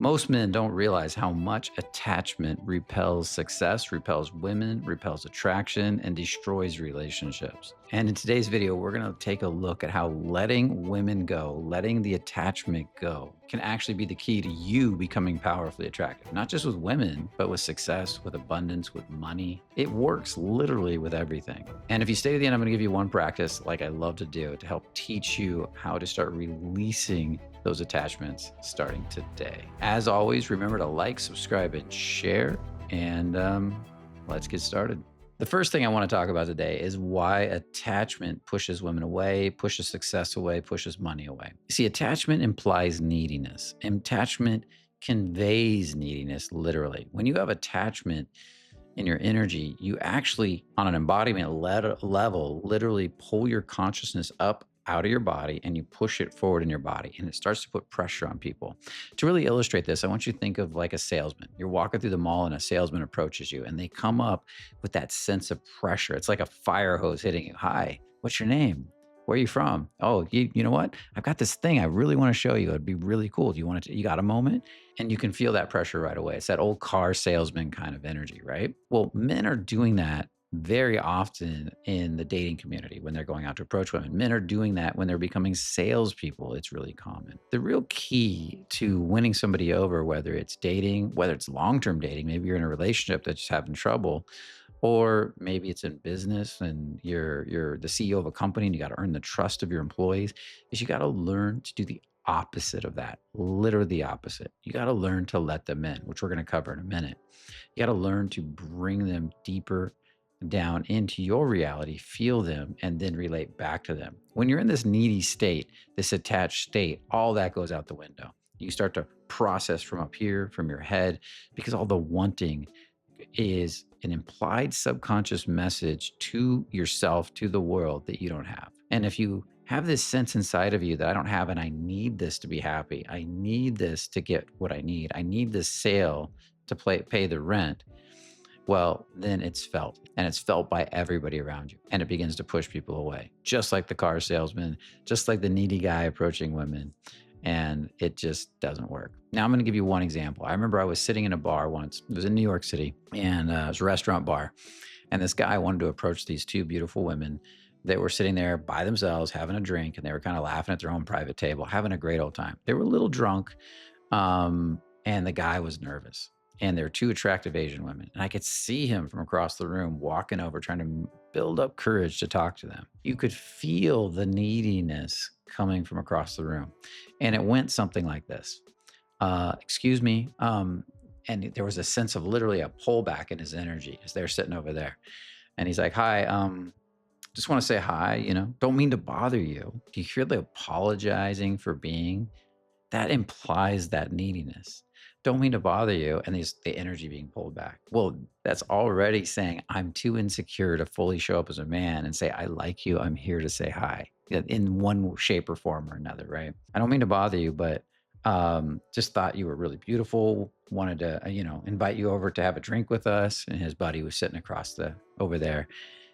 Most men don't realize how much attachment repels success, repels women, repels attraction, and destroys relationships. And in today's video, we're going to take a look at how letting women go, letting the attachment go, can actually be the key to you becoming powerfully attractive, not just with women, but with success, with abundance, with money. It works literally with everything. And if you stay to the end, I'm going to give you one practice, like I love to do, to help teach you how to start releasing those attachments starting today. As always, remember to like, subscribe, and share. And let's get started. The first thing I want to talk about today is why attachment pushes women away, pushes success away, pushes money away. You see, attachment implies neediness. Attachment conveys neediness, literally. When you have attachment in your energy, you actually, on an embodiment level, literally pull your consciousness up out of your body and you push it forward in your body, and it starts to put pressure on people. To really illustrate this, I want you to think of like a salesman. You're walking through the mall and a salesman approaches you and they come up with that sense of pressure. It's like a fire hose hitting you. Hi, what's your name? Where are you from? Oh, you know what? I've got this thing I really want to show you. It'd be really cool. Do you want to, you got a moment? And you can feel that pressure right away. It's that old car salesman kind of energy, right? Well, men are doing that very often in the dating community when they're going out to approach women. Men are doing that when they're becoming salespeople. It's really common. The real key to winning somebody over, whether it's dating, whether it's long-term dating, maybe you're in a relationship that's just having trouble, or maybe it's in business and you're the CEO of a company and you got to earn the trust of your employees, is you got to learn to do the opposite of that, literally the opposite. You got to learn to let them in, which we're going to cover in a minute. You got to learn to bring them deeper down into your reality, feel them, and then relate back to them. When you're in this needy state, this attached state, all that goes out the window. You start to process from up here, from your head, because all the wanting is an implied subconscious message to yourself, to the world, that you don't have. And if you have this sense inside of you that I don't have and I need this to be happy, I need this to get what I need this sale to pay the rent, well, then it's felt, and it's felt by everybody around you, and it begins to push people away, just like the car salesman, just like the needy guy approaching women, and it just doesn't work. Now, I'm going to give you one example. I remember I was sitting in a bar once. It was in New York City, and it was a restaurant bar, and this guy wanted to approach these two beautiful women that were sitting there by themselves having a drink, and they were kind of laughing at their own private table, having a great old time. They were a little drunk, and the guy was nervous. And they're two attractive Asian women. And I could see him from across the room walking over, trying to build up courage to talk to them. You could feel the neediness coming from across the room. And it went something like this. Excuse me. And there was a sense of literally a pullback in his energy as they're sitting over there. And he's like, hi, just want to say hi, don't mean to bother you. Do you hear the apologizing for being? That implies that neediness. Don't mean to bother you, and the energy being pulled back. Well, that's already saying I'm too insecure to fully show up as a man and say, I like you, I'm here to say hi, in one shape or form or another, right? I don't mean to bother you, but just thought you were really beautiful, wanted to, invite you over to have a drink with us. And his buddy was sitting over there.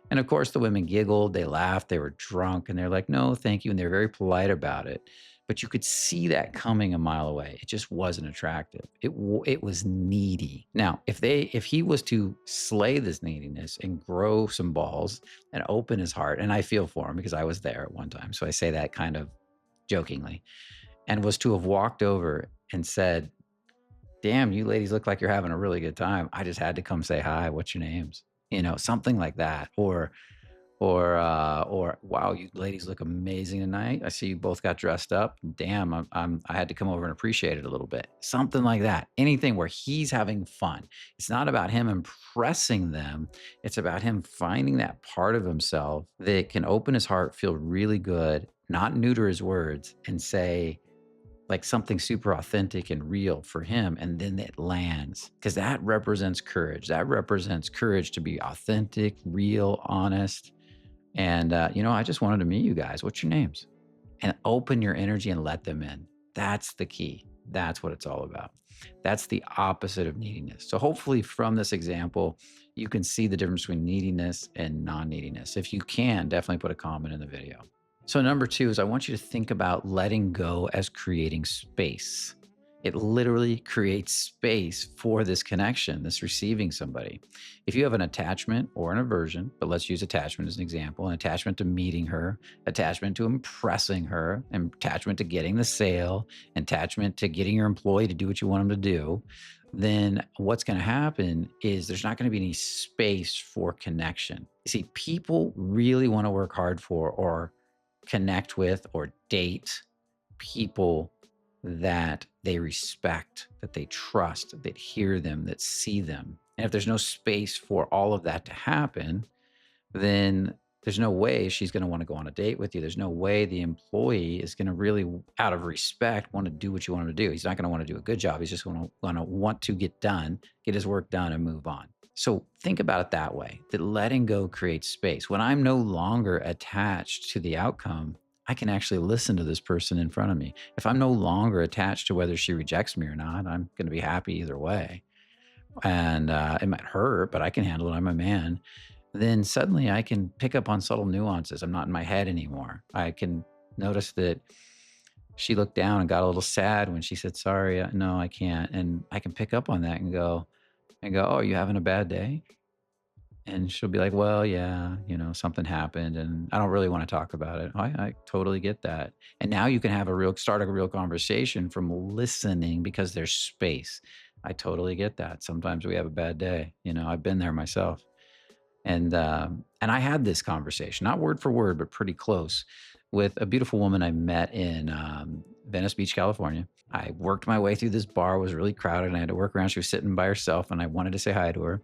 And of course, the women giggled, they laughed, they were drunk, and they're like, no, thank you. And they're very polite about it. But you could see that coming a mile away. It just wasn't attractive. It was needy. Now, if he was to slay this neediness and grow some balls and open his heart, and I feel for him because I was there at one time, so I say that kind of jokingly, and was to have walked over and said, damn, you ladies look like you're having a really good time. I just had to come say hi. What's your names? Something like that. Or wow, you ladies look amazing tonight. I see you both got dressed up. Damn, I had to come over and appreciate it a little bit. Something like that. Anything where he's having fun. It's not about him impressing them. It's about him finding that part of himself that can open his heart, feel really good, not neuter his words, and say like something super authentic and real for him. And then it lands, because that represents courage. That represents courage to be authentic, real, honest. And, I just wanted to meet you guys. What's your names? And open your energy and let them in. That's the key. That's what it's all about. That's the opposite of neediness. So hopefully from this example, you can see the difference between neediness and non-neediness. If you can, definitely put a comment in the video. So number two is I want you to think about letting go as creating space. It literally creates space for this connection, this receiving somebody. If you have an attachment or an aversion, but let's use attachment as an example, an attachment to meeting her, attachment to impressing her, and attachment to getting the sale, attachment to getting your employee to do what you want them to do, then what's going to happen is there's not going to be any space for connection. See, people really want to work hard for or connect with or date people that they respect, that they trust, that hear them, that see them. And if there's no space for all of that to happen, then there's no way she's going to want to go on a date with you. There's no way the employee is going to really, out of respect, want to do what you want him to do. He's not going to want to do a good job. He's just going to want to get his work done and move on. So think about it that way, that letting go creates space. When I'm no longer attached to the outcome, I can actually listen to this person in front of me. If I'm no longer attached to whether she rejects me or not, I'm going to be happy either way. And it might hurt, but I can handle it. I'm a man. Then suddenly I can pick up on subtle nuances. I'm not in my head anymore. I can notice that she looked down and got a little sad when she said, sorry, no, I can't. And I can pick up on that and go, oh, are you having a bad day? And she'll be like, well, yeah, something happened and I don't really want to talk about it. I totally get that. And now you can start a real conversation from listening because there's space. I totally get that. Sometimes we have a bad day. I've been there myself. And I had this conversation, not word for word, but pretty close, with a beautiful woman I met in Venice Beach, California. I worked my way through this bar, was really crowded, and I had to work around. She was sitting by herself, and I wanted to say hi to her.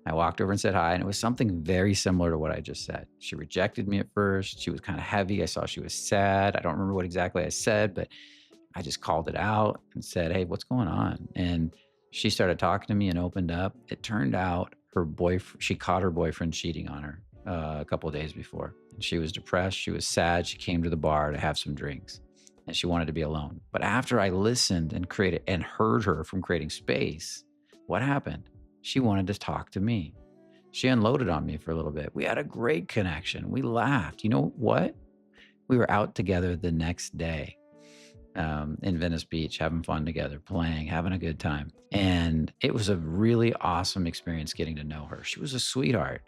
I walked over and said hi, and it was something very similar to what I just said. She rejected me at first. She was kind of heavy. I saw she was sad. I don't remember what exactly I said, but I just called it out and said, hey, what's going on? And she started talking to me and opened up. It turned out she caught her boyfriend cheating on her a couple of days before. And she was depressed. She was sad. She came to the bar to have some drinks and she wanted to be alone. But after I listened and heard her from creating space, what happened? She wanted to talk to me. She unloaded on me for a little bit. We had a great connection. We laughed. You know what? We were out together the next day in Venice Beach, having fun together, playing, having a good time. And it was a really awesome experience getting to know her. She was a sweetheart.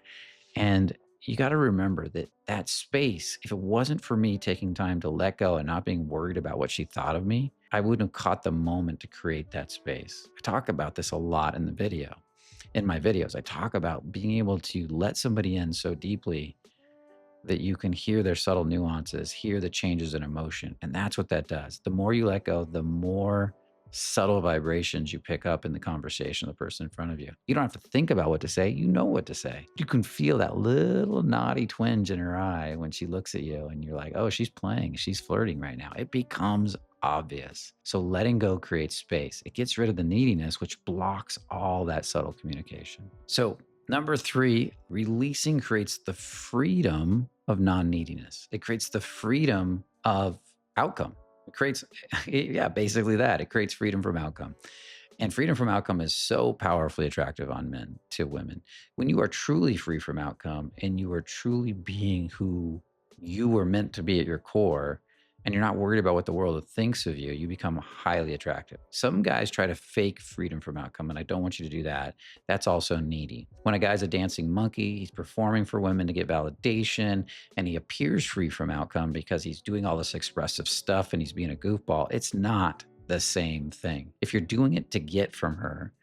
And you got to remember that space, if it wasn't for me taking time to let go and not being worried about what she thought of me, I wouldn't have caught the moment to create that space. I talk about this a lot in my videos. I talk about being able to let somebody in so deeply that you can hear their subtle nuances, hear the changes in emotion. And that's what that does. The more you let go, the more subtle vibrations you pick up in the conversation of the person in front of you. You don't have to think about what to say. You know what to say. You can feel that little naughty twinge in her eye when she looks at you and you're like, oh, she's playing. She's flirting right now. It becomes obvious. So letting go creates space. It gets rid of the neediness, which blocks all that subtle communication. So number 3, releasing creates the freedom of non-neediness. It creates the freedom of outcome. It creates, basically that. It creates freedom from outcome. And freedom from outcome is so powerfully attractive on men to women. When you are truly free from outcome and you are truly being who you were meant to be at your core, and you're not worried about what the world thinks of you, you become highly attractive. Some guys try to fake freedom from outcome, and I don't want you to do that. That's also needy. When a guy's a dancing monkey, he's performing for women to get validation, and he appears free from outcome because he's doing all this expressive stuff and he's being a goofball. It's not the same thing. If you're doing it to get from her,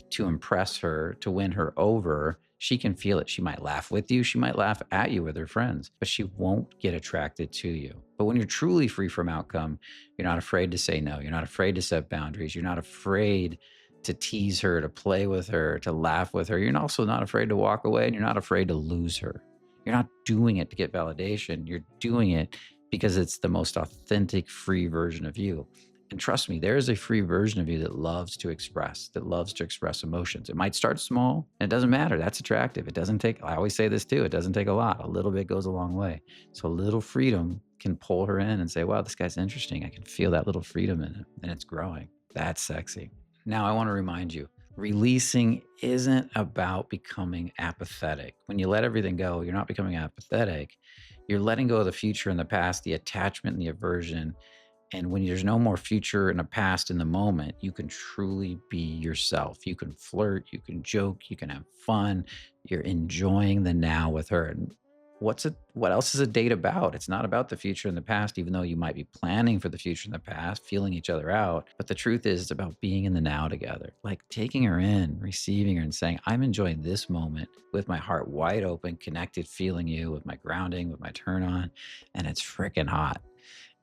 to impress her, to win her over, she can feel it. She might laugh with you. She might laugh at you with her friends, but she won't get attracted to you. But when you're truly free from outcome, you're not afraid to say no. You're not afraid to set boundaries. You're not afraid to tease her, to play with her, to laugh with her. You're also not afraid to walk away, and you're not afraid to lose her. You're not doing it to get validation. You're doing it because it's the most authentic, free version of you. And trust me, there is a free version of you that loves to express emotions. It might start small, and it doesn't matter. That's attractive. It doesn't take, I always say this too, it doesn't take a lot. A little bit goes a long way. So a little freedom can pull her in and say, wow, this guy's interesting. I can feel that little freedom in it, and it's growing. That's sexy. Now, I want to remind you, releasing isn't about becoming apathetic. When you let everything go, you're not becoming apathetic. You're letting go of the future and the past, the attachment and the aversion, And when there's no more future and a past in the moment, you can truly be yourself. You can flirt, you can joke, you can have fun. You're enjoying the now with her. And what else is a date about? It's not about the future and the past, even though you might be planning for the future and the past, feeling each other out. But the truth is it's about being in the now together, like taking her in, receiving her and saying, I'm enjoying this moment with my heart wide open, connected, feeling you with my grounding, with my turn on. And it's freaking hot.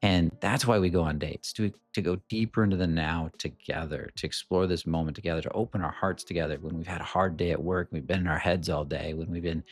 And that's why we go on dates to go deeper into the now together, to explore this moment together, to open our hearts together when we've had a hard day at work, we've been in our heads all day, when we've been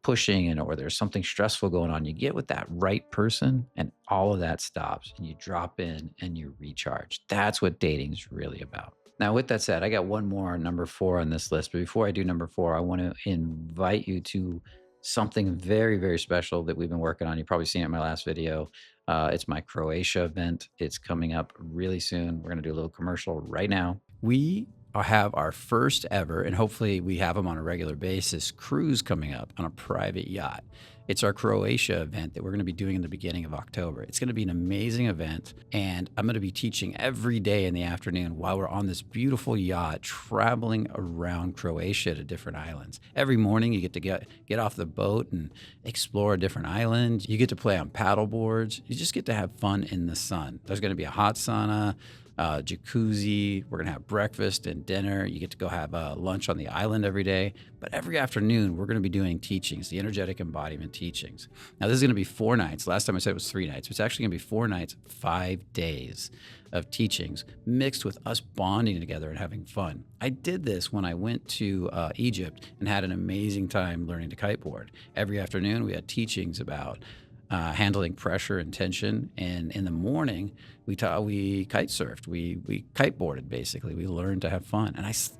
pushing and or there's something stressful going on. You get with that right person and all of that stops and you drop in and you recharge. That's what dating is really about. Now, with that said, I got one more number 4 on this list. But before I do number 4, I want to invite you to something very, very special that we've been working on. You've probably seen it in my last video. It's my Croatia event. It's coming up really soon. We're going to do a little commercial right now. We have our first ever, and hopefully we have them on a regular basis, cruise coming up on a private yacht. It's our Croatia event that we're going to be doing in the beginning of October. It's going to be an amazing event, and I'm going to be teaching every day in the afternoon while we're on this beautiful yacht traveling around Croatia to different islands. Every morning you get to get off the boat and explore a different island. You get to play on paddle boards. You just get to have fun in the sun. There's going to be a hot sauna, jacuzzi. We're going to have breakfast and dinner. You get to go have lunch on the island every day. But every afternoon, we're going to be doing teachings, the energetic embodiment teachings. Now, this is going to be 4 nights. Last time I said it was 3 nights. It's actually going to be 4 nights, 5 days of teachings mixed with us bonding together and having fun. I did this when I went to Egypt and had an amazing time learning to kiteboard. Every afternoon, we had teachings about handling pressure and tension. And in the morning, we kite surfed, we kiteboarded. Basically, we learned to have fun.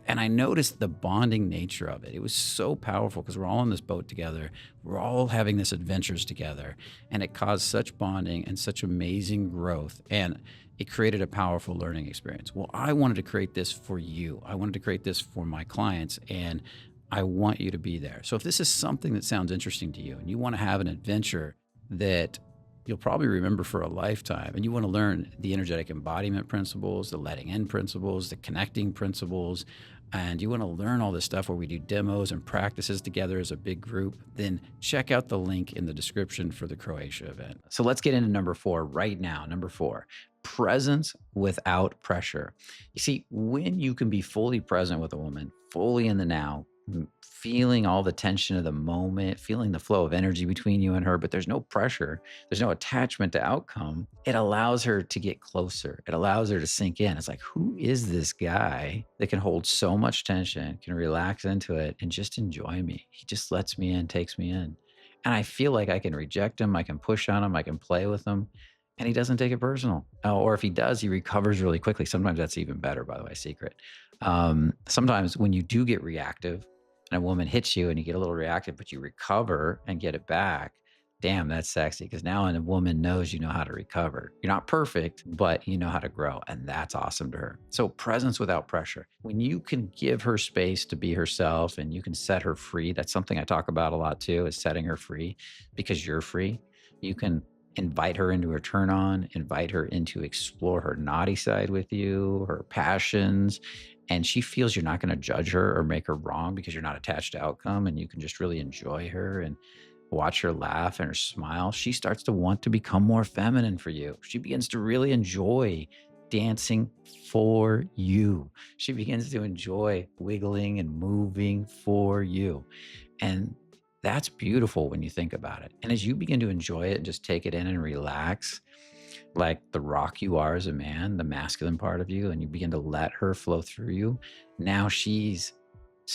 And I noticed the bonding nature of it. It was so powerful because we're all on this boat together. We're all having this adventures together, and it caused such bonding and such amazing growth. And it created a powerful learning experience. Well, I wanted to create this for you. I wanted to create this for my clients, and I want you to be there. So if this is something that sounds interesting to you and you want to have an adventure that you'll probably remember for a lifetime, and you want to learn the energetic embodiment principles, the letting in principles, the connecting principles, and you want to learn all this stuff where we do demos and practices together as a big group, then check out the link in the description for the Croatia event. So let's get into number 4 right now. Number 4, presence without pressure. You see, when you can be fully present with a woman, fully in the now, feeling all the tension of the moment, feeling the flow of energy between you and her, but there's no pressure, there's no attachment to outcome, it allows her to get closer. It allows her to sink in. It's like, who is this guy that can hold so much tension, can relax into it and just enjoy me? He just lets me in, takes me in. And I feel like I can reject him, I can push on him, I can play with him, and he doesn't take it personal. Or if he does, he recovers really quickly. Sometimes that's even better, by the way, secret. Sometimes when you do get reactive, and a woman hits you and you get a little reactive, but you recover and get it back, damn, that's sexy. Because now a woman knows you know how to recover. You're not perfect, but you know how to grow. And that's awesome to her. So presence without pressure. When you can give her space to be herself and you can set her free, that's something I talk about a lot too, is setting her free because you're free. You can invite her into her turn on, invite her into explore her naughty side with you, her passions, and she feels you're not going to judge her or make her wrong because you're not attached to outcome and you can just really enjoy her and watch her laugh and her smile. She starts to want to become more feminine for you. She begins to really enjoy dancing for you. She begins to enjoy wiggling and moving for you. And that's beautiful when you think about it. And as you begin to enjoy it and just take it in and relax, like the rock you are as a man, the masculine part of you, and you begin to let her flow through you, now she's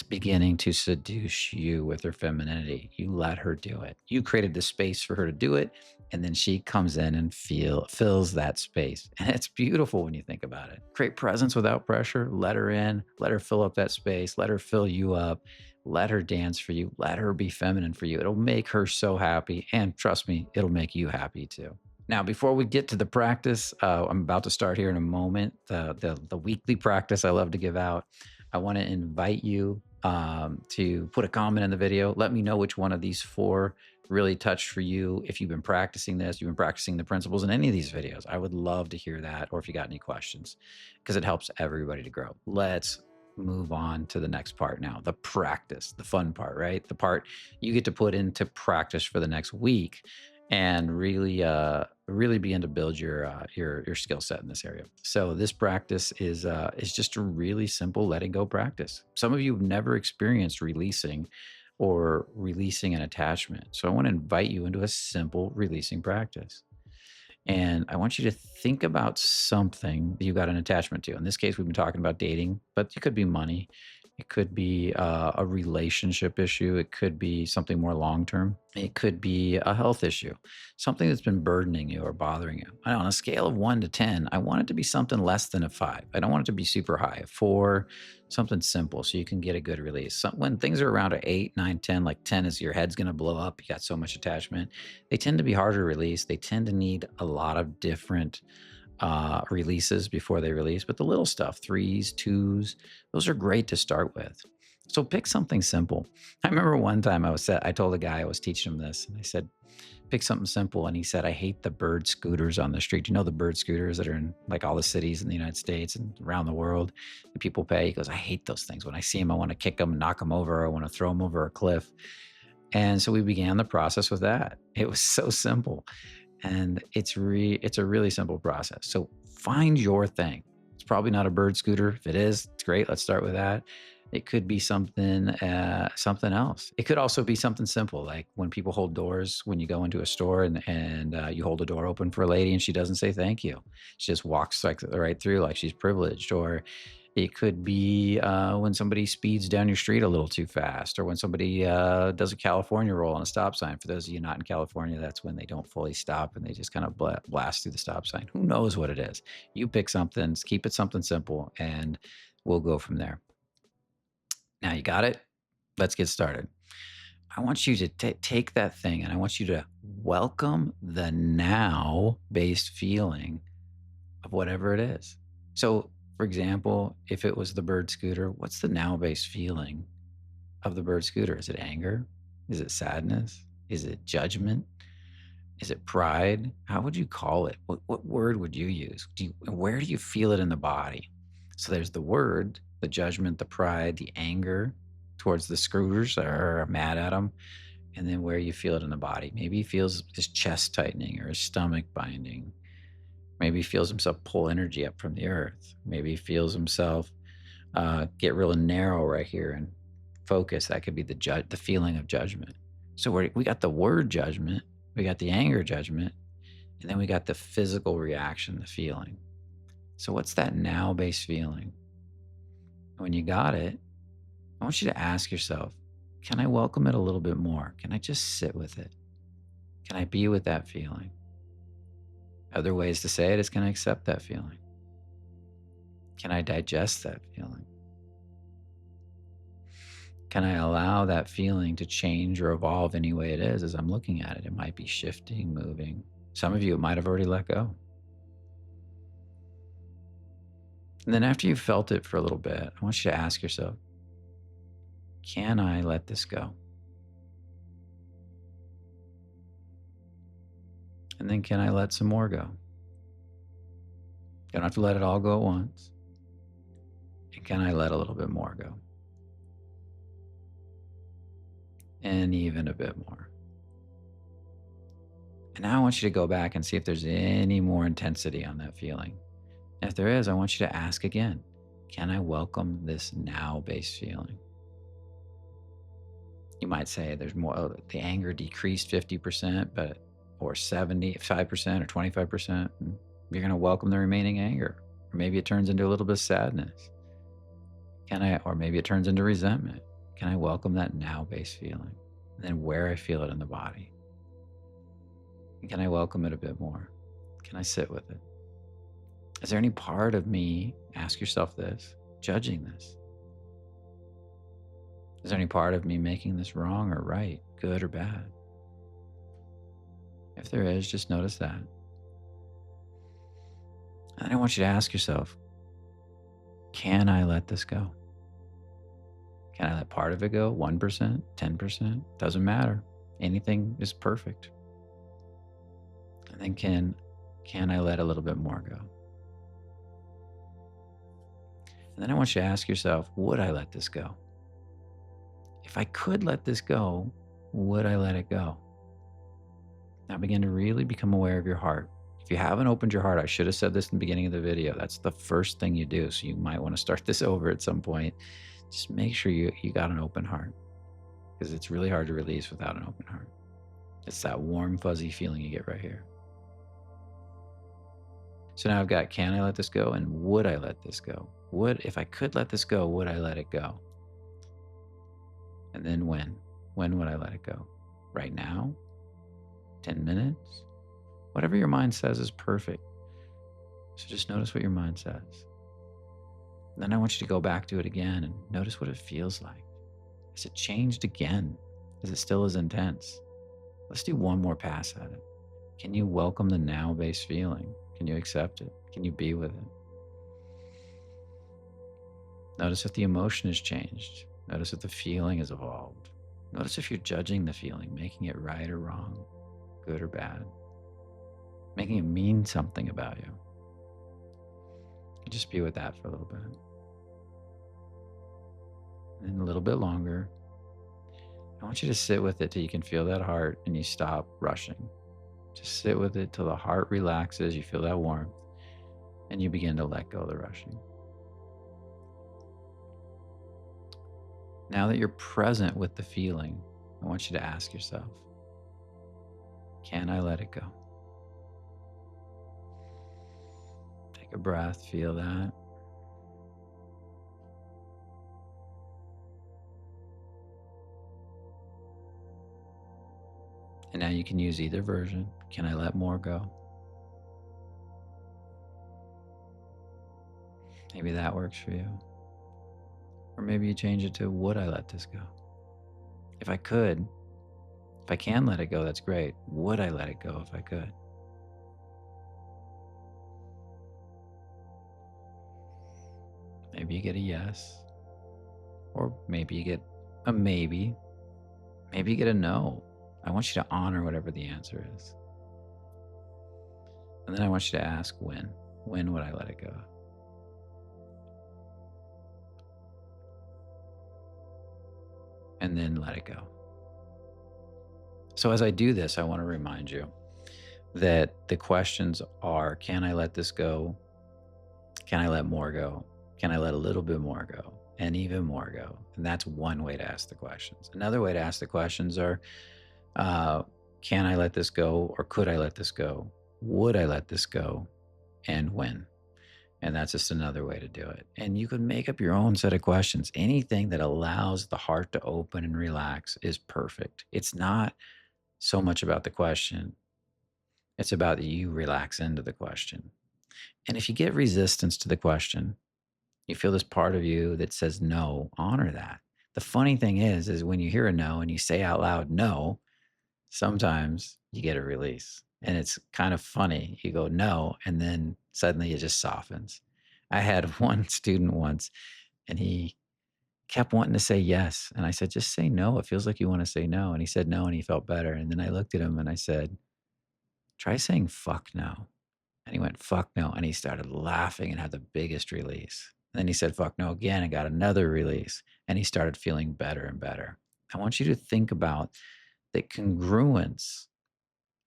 beginning to seduce you with her femininity. You let her do it. You created the space for her to do it, and then she comes in and fills that space. And it's beautiful when you think about it. Create presence without pressure. Let her in. Let her fill up that space. Let her fill you up. Let her dance for you. Let her be feminine for you. It'll make her so happy. And trust me, it'll make you happy too. Now, before we get to the practice, I'm about to start here in a moment, the weekly practice I love to give out. I want to invite you to put a comment in the video. Let me know which one of these 4 really touched for you. If you've been practicing this, you've been practicing the principles in any of these videos, I would love to hear that. Or if you got any questions, because it helps everybody to grow. Let's move on to the next part now, the practice, the fun part, right? The part you get to put into practice for the next week and really begin to build your skill set in this area. So this practice is just a really simple letting go practice. Some of you have never experienced releasing or releasing an attachment. So I want to invite you into a simple releasing practice. And I want you to think about something that you got an attachment to. In this case, we've been talking about dating, but it could be money. It could be a relationship issue. It could be something more long term. It could be a health issue, something that's been burdening you or bothering you. On a scale of 1 to 10, I want it to be something less than a 5. I don't want it to be super high. A 4, something simple so you can get a good release. When things are around an 8, 9, 10, like 10 is your head's going to blow up. You got so much attachment. They tend to be harder to release. They tend to need a lot of different releases before they release. But the little stuff, 3s, 2s, those are great to start with. So pick something simple. I remember one time I told a guy I was teaching him this, and I said, pick something simple. And he said, I hate the bird scooters on the street. You know, the bird scooters that are in like all the cities in the United States and around the world that people pay. He goes, I hate those things. When I see them, I want to kick them, knock them over. I want to throw them over a cliff. And so we began the process with that. It was so simple. And it's a really simple process. So find your thing. It's probably not a bird scooter. If it is, it's great. Let's start with that. It could be something else. It could also be something simple, like when people hold doors, when you go into a store and you hold a door open for a lady and she doesn't say thank you. She just walks like right through like she's privileged. Or it could be when somebody speeds down your street a little too fast, or when somebody does a California roll on a stop sign. For those of you not in California, that's when they don't fully stop and they just kind of blast through the stop sign. Who knows what it is? You pick something, keep it something simple, and we'll go from there. Now you got it? Let's get started. I want you to take that thing and I want you to welcome the now based feeling of whatever it is. So, for example, if it was the bird scooter, what's the now based feeling of the bird scooter? Is it anger? Is it sadness? Is it judgment? Is it pride? How would you call it? What word would you use? Where do you feel it in the body? So there's the word, the judgment, the pride, the anger towards the scooters that are mad at them, and then where you feel it in the body. Maybe he feels his chest tightening or his stomach binding. Maybe he feels himself pull energy up from the earth. Maybe he feels himself get really narrow right here and focus. That could be the feeling of judgment. So we got the word judgment, we got the anger judgment, and then we got the physical reaction, the feeling. So what's that now-based feeling? When you got it, I want you to ask yourself, can I welcome it a little bit more? Can I just sit with it? Can I be with that feeling? Other ways to say it is, can I accept that feeling? Can I digest that feeling? Can I allow that feeling to change or evolve any way it is as I'm looking at it? It might be shifting, moving. Some of you, it might have already let go. And then after you've felt it for a little bit, I want you to ask yourself, can I let this go? And then can I let some more go? Don't have to let it all go at once. And can I let a little bit more go? And even a bit more. And now I want you to go back and see if there's any more intensity on that feeling. And if there is, I want you to ask again, can I welcome this now-based feeling? You might say there's more, the anger decreased 50%, or 75% or 25%. And you're going to welcome the remaining anger. Or maybe it turns into a little bit of sadness. Or maybe it turns into resentment. Can I welcome that now-based feeling? And then where I feel it in the body. And can I welcome it a bit more? Can I sit with it? Is there any part of me, ask yourself this, judging this? Is there any part of me making this wrong or right, good or bad? If there is, just notice that. And then I want you to ask yourself, can I let this go? Can I let part of it go? 1%, 10%? Doesn't matter. Anything is perfect. And then can I let a little bit more go? And then I want you to ask yourself, would I let this go? If I could let this go, would I let it go? Now begin to really become aware of your heart. If you haven't opened your heart, I should have said this in the beginning of the video. That's the first thing you do. So you might want to start this over at some point. Just make sure you got an open heart, because it's really hard to release without an open heart. It's that warm, fuzzy feeling you get right here. So now I've got, can I let this go? And would I let this go? If I could let this go, would I let it go? And then when? When would I let it go? Right now? 10 minutes? Whatever your mind says is perfect. So just notice what your mind says. And then I want you to go back to it again and notice what it feels like. Has it changed again? Is it still as intense? Let's do one more pass at it. Can you welcome the now-based feeling? Can you accept it? Can you be with it? Notice if the emotion has changed. Notice if the feeling has evolved. Notice if you're judging the feeling, making it right or wrong, good or bad, making it mean something about you. Just be with that for a little bit. And a little bit longer. I want you to sit with it till you can feel that heart and you stop rushing. Just sit with it till the heart relaxes, you feel that warmth, and you begin to let go of the rushing. Now that you're present with the feeling, I want you to ask yourself, can I let it go? Take a breath, feel that. And now you can use either version. Can I let more go? Maybe that works for you. Or maybe you change it to, would I let this go? If I could, if I can let it go, that's great. Would I let it go if I could? Maybe you get a yes, or maybe you get a maybe. Maybe you get a no. I want you to honor whatever the answer is. And then I want you to ask when. When would I let it go? And then let it go. So as I do this, I want to remind you that the questions are, can I let this go? Can I let more go? Can I let a little bit more go? And even more go? And that's one way to ask the questions. Another way to ask the questions are, can I let this go? Or could I let this go? Would I let this go? And when? And that's just another way to do it. And you can make up your own set of questions. Anything that allows the heart to open and relax is perfect. It's not so much about the question. It's about that you relax into the question. And if you get resistance to the question, you feel this part of you that says no, honor that. The funny thing is when you hear a no and you say out loud no, sometimes you get a release. And it's kind of funny. You go no, and then suddenly it just softens. I had one student once, and he kept wanting to say yes. And I said, just say no. It feels like you want to say no. And he said no, and he felt better. And then I looked at him and I said, try saying fuck no. And he went, fuck no. And he started laughing and had the biggest release. And then he said, fuck no again, and got another release. And he started feeling better and better. I want you to think about that congruence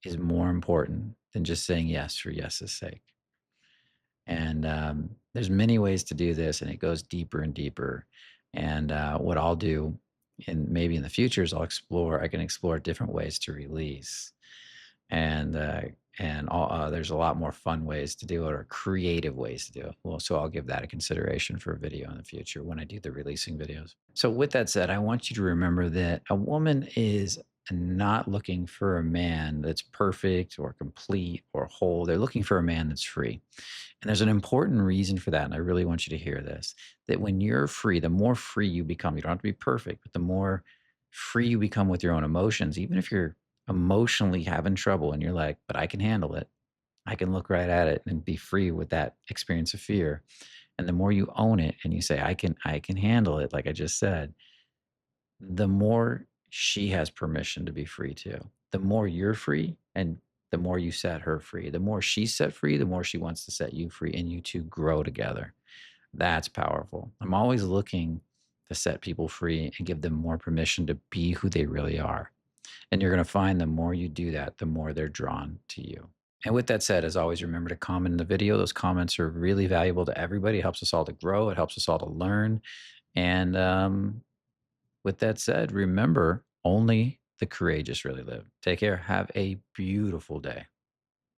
is more important than just saying yes for yes's sake. And there's many ways to do this, and it goes deeper and deeper. And what I'll do, and maybe in the future, is I can explore different ways to release. And there's a lot more fun ways to do it, or creative ways to do it. Well, so I'll give that a consideration for a video in the future when I do the releasing videos. So with that said, I want you to remember that a woman is not looking for a man that's perfect or complete or whole. They're looking for a man that's free. And there's an important reason for that. And I really want you to hear this, that when you're free, the more free you become, you don't have to be perfect, but the more free you become with your own emotions, even if you're emotionally having trouble and you're like, but I can handle it. I can look right at it and be free with that experience of fear. And the more you own it and you say, I can handle it, like I just said, the more she has permission to be free too. The more you're free and the more you set her free, the more she's set free, the more she wants to set you free, and you two grow together. That's powerful. I'm always looking to set people free and give them more permission to be who they really are. And you're going to find the more you do that, the more they're drawn to you. And with that said, as always, remember to comment in the video. Those comments are really valuable to everybody. It helps us all to grow. It helps us all to learn. And with that said, remember only the courageous really live. Take care. Have a beautiful day.